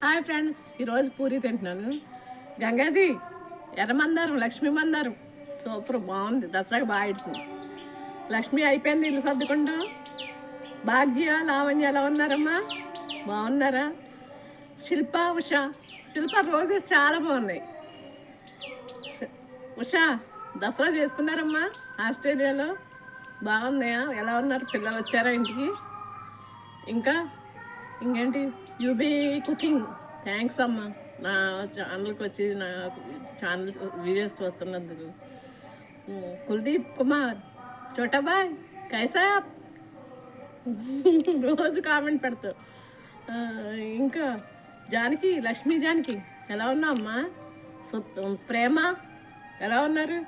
Hi friends, ఈరోజు పూరి తింటున్నాను. గంగాజీ ఎర్రమందారం, లక్ష్మీ మందారం సూపర్ బాగుంది. దసరాకి బాగా ఇచ్చింది. లక్ష్మి అయిపోయింది ఇల్లు సర్దుకుంటూ. భాగ్య, లావణ్య ఎలా ఉన్నారమ్మా? బాగున్నారా? శిల్ప, శిల్ప రోజెస్ చాలా బాగున్నాయి. ఉషా దసరా చేసుకున్నారమ్మా ఆస్ట్రేలియాలో? బాగున్నాయా? ఎలా ఉన్నారు పిల్లలు? వచ్చారా ఇంటికి? ఇంకేంటి యూబీ కుకింగ్? థ్యాంక్స్ అమ్మా నా ఛానల్కి వచ్చి నా ఛానల్ వీడియోస్ చూస్తున్నందుకు. కుల్దీప్ కుమార్, చోటాబాయ్ కైసా రోజు కామెంట్ పెడతావు. ఇంకా జానకి, లక్ష్మీ జానకి ఎలా ఉన్నావు అమ్మా? ప్రేమ ఎలా ఉన్నారు?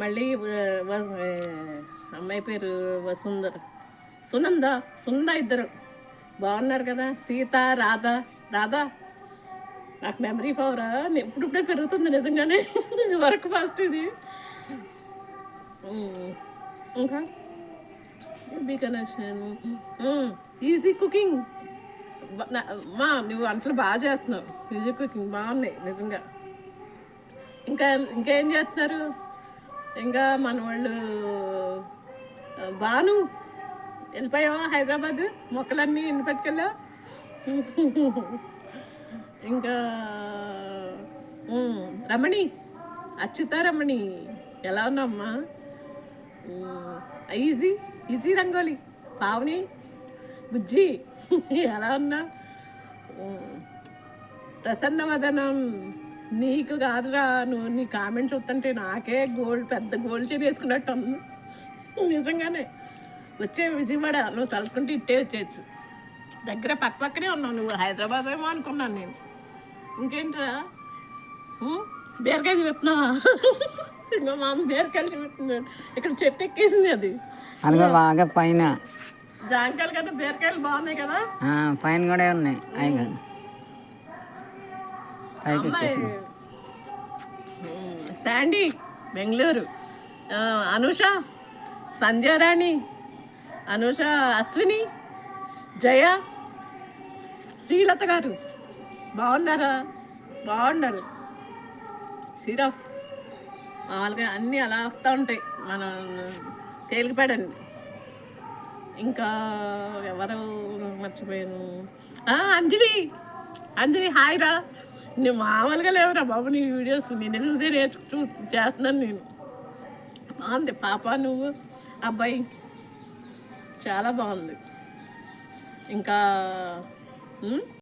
మళ్ళీ అమ్మాయి పేరు సునంద ఇద్దరు బాగున్నారు కదా? సీత, రాధా నాకు మెమరీ పవరా ఇప్పుడిప్పుడే పెరుగుతుంది నిజంగానే. ఇది వరకు ఫస్ట్ ఇది. ఇంకా బీ కనెక్షన్, ఈజీ కుకింగ్. నువ్వు వంటలు బాగా చేస్తున్నావు. ఈజీ కుకింగ్ బాగున్నాయి నిజంగా. ఇంకేం చేస్తున్నారు? ఇంకా మన వాళ్ళు బాను వెళ్ళిపోయావా హైదరాబాద్? మొక్కలన్నీ ఎన్ని పట్టుకెళ్ళా? ఇంకా రమణి, అచ్యుతారమణి ఎలా ఉన్నామ్మా? ఈజీ రంగోలి, పావని, బుజ్జి ఎలా ఉన్నా? ప్రసన్నవదనం నీకు కాదురా, నువ్వు నీ కామెంట్ చూస్తుంటే నాకే పెద్ద గోల్డ్ చైన్ వేసుకున్నట్టు ఉంది నిజంగానే. వచ్చే విజయవాడ నువ్వు తలుచుకుంటే ఇట్టే వచ్చేయచ్చు. దగ్గర పక్కనే ఉన్నావు నువ్వు. హైదరాబాద్ ఏమో అనుకున్నాను నేను. ఇంకేంట్రా బీరకాయ చూపుతున్నావా? ఇంకా మా అమ్మ బీరకాయలు చూపుతున్నాడు. ఇక్కడ చెట్టు ఎక్కేసింది అది బాగా పైన. జాంకాయలు కదా, బీరకాయలు బాగున్నాయి కదా? పైన కూడా ఉన్నాయి. శాండీ బెంగళూరు, అనుష, సంధ్యారాణి, అనుష, అశ్విని, జయ, శ్రీలత గారు బాగున్నారా? బాగున్నారు. సిరఫ్ మామూలుగా అన్నీ అలా వస్తూ ఉంటాయి. మనం తేలికపడండి. ఇంకా ఎవరు మర్చిపోయాను? అంజలి హాయ్ రా. నువ్వు మామూలుగా లేవురా బాబు నీ వీడియోస్. నిన్ను చూసే చేస్తున్నాను నేను. బాగుంది పాప, నువ్వు అబ్బాయి చాలా బాగుంది. ఇంకా